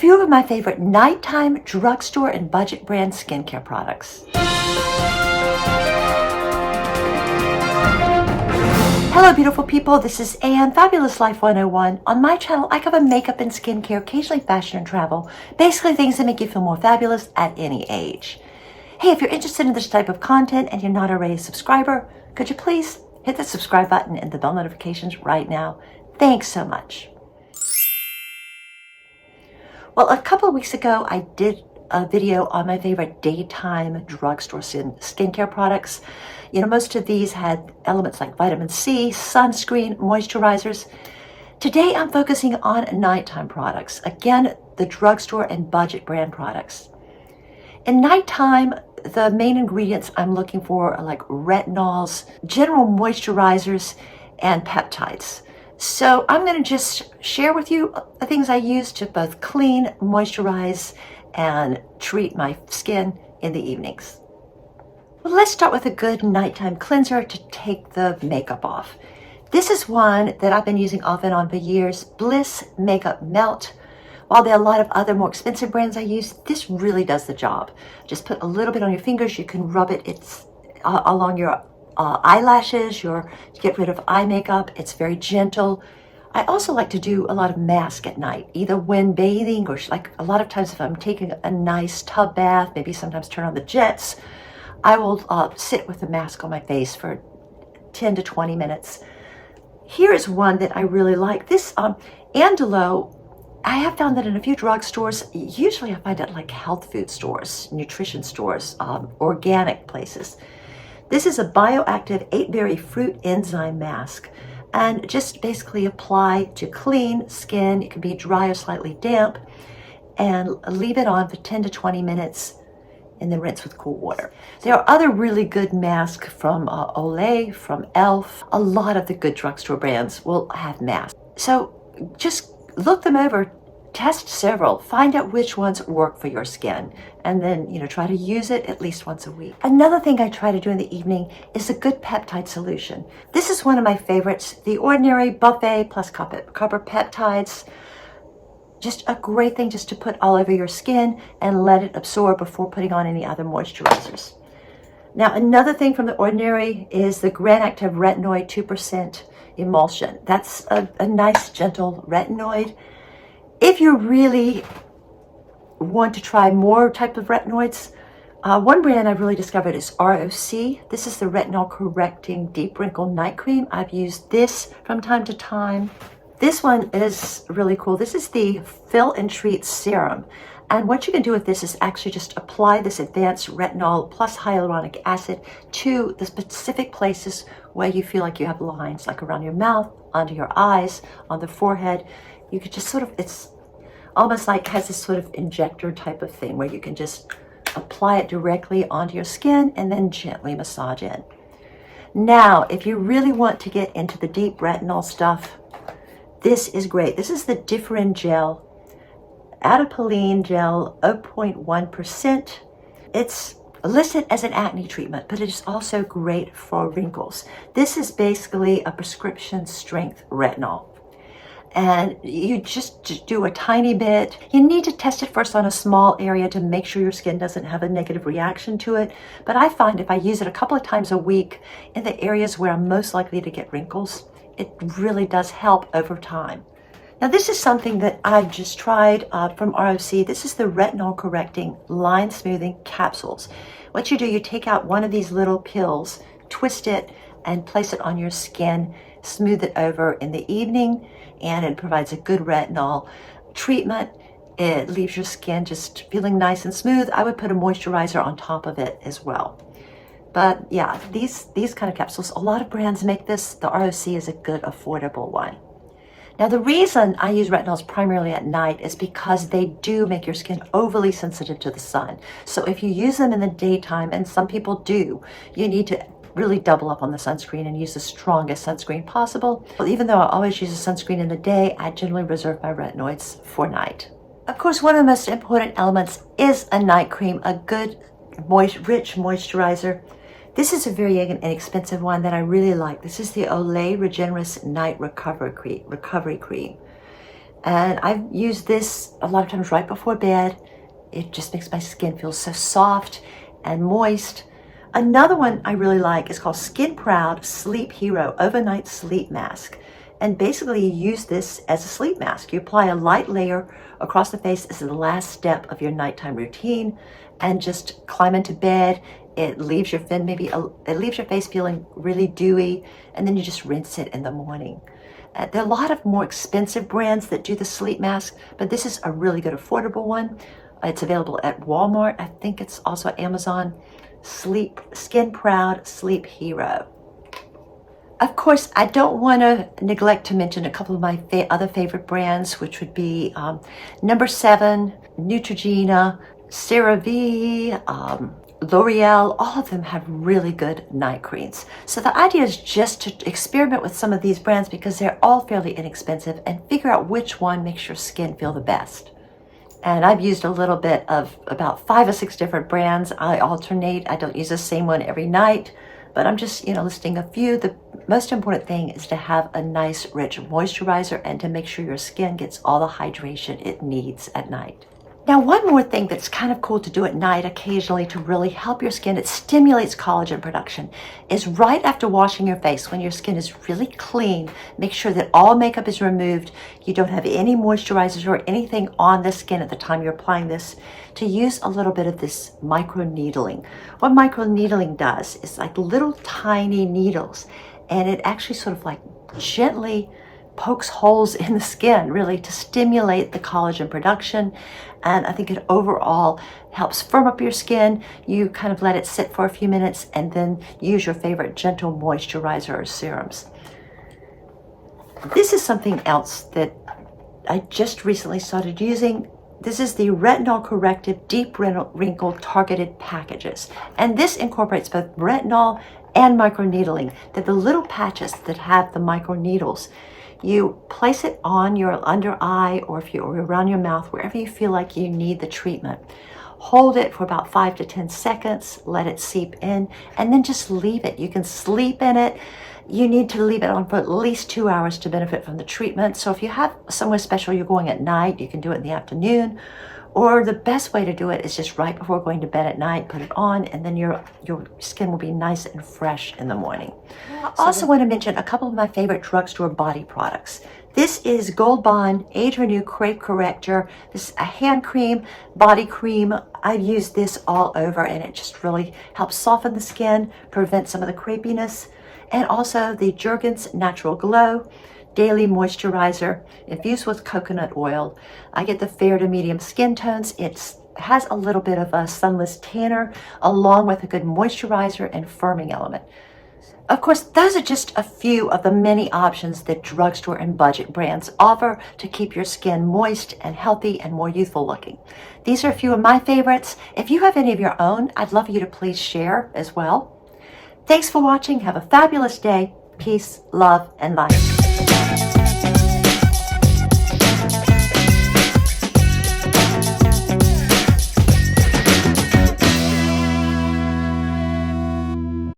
few of my favorite nighttime drugstore and budget brand skincare products. Hello beautiful people, this is Anne, Fabulous Life 101. On my channel, I cover makeup and skincare, occasionally fashion and travel, basically things that make you feel more fabulous at any age. Hey, if you're interested in this type of content and you're not already a subscriber, could you please hit the subscribe button and the bell notifications right now? Thanks so much. Well, a couple of weeks ago, I did a video on my favorite daytime drugstore skincare products. You know, most of these had elements like vitamin C, sunscreen, moisturizers. Today, I'm focusing on nighttime products. Again, the drugstore and budget brand products. In nighttime, the main ingredients I'm looking for are like retinols, general moisturizers, and peptides. So I'm going to just share with you the things I use to both clean, moisturize, and treat my skin in the evenings. Well, let's start with a good nighttime cleanser to take the makeup off. This is one that I've been using off and on for years, Bliss Makeup Melt. While there are a lot of other more expensive brands I use, this really does the job. Just put a little bit on your fingers. You can rub it along your eyelashes, to get rid of eye makeup. It's very gentle. I also like to do a lot of mask at night, either when bathing or like a lot of times if I'm taking a nice tub bath, maybe sometimes turn on the jets, I will sit with the mask on my face for 10 to 20 minutes. Here is one that I really like. This Andalo, I have found that in a few drugstores, usually I find it like health food stores, nutrition stores, organic places. This is a bioactive 8-berry fruit enzyme mask and just basically apply to clean skin. It can be dry or slightly damp and leave it on for 10 to 20 minutes and then rinse with cool water. There are other really good masks from Olay, from e.l.f. A lot of the good drugstore brands will have masks. So just look them over, test several, find out which ones work for your skin, and then, try to use it at least once a week. Another thing I try to do in the evening is a good peptide solution. This is one of my favorites, the Ordinary Buffet plus Copper Peptides. Just a great thing just to put all over your skin and let it absorb before putting on any other moisturizers. Now, another thing from the Ordinary is the Grand Active Retinoid 2% emulsion. That's a nice, gentle retinoid. If you really want to try more type of retinoids, one brand I've really discovered is ROC. This is the Retinol Correcting Deep Wrinkle Night Cream. I've used this from time to time. This one is really cool. This is the Fill and Treat Serum. And what you can do with this is actually just apply this advanced retinol plus hyaluronic acid to the specific places where you feel like you have lines, like around your mouth, under your eyes, on the forehead. You could just it's almost like has this sort of injector type of thing where you can just apply it directly onto your skin and then gently massage in. Now, if you really want to get into the deep retinol stuff, this is great. This is the Differin Gel, Adapalene Gel, 0.1%. It's listed as an acne treatment, but it is also great for wrinkles. This is basically a prescription strength retinol. And you just do a tiny bit. You need to test it first on a small area to make sure your skin doesn't have a negative reaction to it. But I find if I use it a couple of times a week in the areas where I'm most likely to get wrinkles, it really does help over time. Now this is something that I've just tried from ROC. This is the Retinol Correcting Line Smoothing Capsules. What you do, you take out one of these little pills, twist it, and place it on your skin, smooth it over in the evening, and it provides a good retinol treatment. It leaves your skin just feeling nice and smooth. I would put a moisturizer on top of it as well. But yeah, these kind of capsules, a lot of brands make this. The ROC is a good, affordable one. Now, the reason I use retinols primarily at night is because they do make your skin overly sensitive to the sun. So if you use them in the daytime, and some people do, you need to really double up on the sunscreen and use the strongest sunscreen possible. Well, even though I always use a sunscreen in the day, I generally reserve my retinoids for night. Of course, one of the most important elements is a night cream, a good, rich moisturizer. This is a very inexpensive one that I really like. This is the Olay Regenerous Night Recovery Cream. And I've used this a lot of times right before bed. It just makes my skin feel so soft and moist. Another one I really like is called Skin Proud Sleep Hero Overnight Sleep Mask. And basically you use this as a sleep mask. You apply a light layer across the face as the last step of your nighttime routine and just climb into bed. It leaves your face feeling really dewy, and then you just rinse it in the morning. There are a lot of more expensive brands that do the sleep mask, but this is a really good affordable one. It's available at Walmart. I think it's also at Amazon. Skin Proud Sleep Hero. Of course, I don't want to neglect to mention a couple of my other favorite brands, which would be Number 7, Neutrogena, CeraVe, L'Oreal. All of them have really good night creams. So the idea is just to experiment with some of these brands because they're all fairly inexpensive and figure out which one makes your skin feel the best. And I've used a little bit of about 5 or 6 different brands. I alternate. I don't use the same one every night, but I'm just, listing a few. The most important thing is to have a nice, rich moisturizer and to make sure your skin gets all the hydration it needs at night. Now, one more thing that's kind of cool to do at night occasionally to really help your skin, it stimulates collagen production, is right after washing your face, when your skin is really clean, make sure that all makeup is removed, you don't have any moisturizers or anything on the skin at the time you're applying this, to use a little bit of this microneedling. What microneedling does is like little tiny needles, and it actually sort of like gently pokes holes in the skin really to stimulate the collagen production. And I think it overall helps firm up your skin. You kind of let it sit for a few minutes and then use your favorite gentle moisturizer or serums. This is something else that I just recently started using. This is the Retinol Corrective Deep Wrinkle Targeted Packages. And this incorporates both retinol and microneedling. They're the little patches that have the microneedles. You place it on your under eye or around your mouth, wherever you feel like you need the treatment. Hold it for about 5 to 10 seconds, let it seep in, and then just leave it. You can sleep in it. You need to leave it on for at least 2 hours to benefit from the treatment. So if you have somewhere special you're going at night, you can do it in the afternoon. Or the best way to do it is just right before going to bed at night, put it on, and then your skin will be nice and fresh in the morning. I also want to mention a couple of my favorite drugstore body products. This is Gold Bond Age Renew Crepe Corrector. This is a hand cream, body cream. I've used this all over, and it just really helps soften the skin, prevent some of the crepiness. And also the Jergens Natural Glow Daily Moisturizer infused with coconut oil. I get the fair to medium skin tones. It has a little bit of a sunless tanner along with a good moisturizer and firming element. Of course, those are just a few of the many options that drugstore and budget brands offer to keep your skin moist and healthy and more youthful looking. These are a few of my favorites. If you have any of your own, I'd love you to please share as well. Thanks for watching. Have a fabulous day. Peace, love, and light.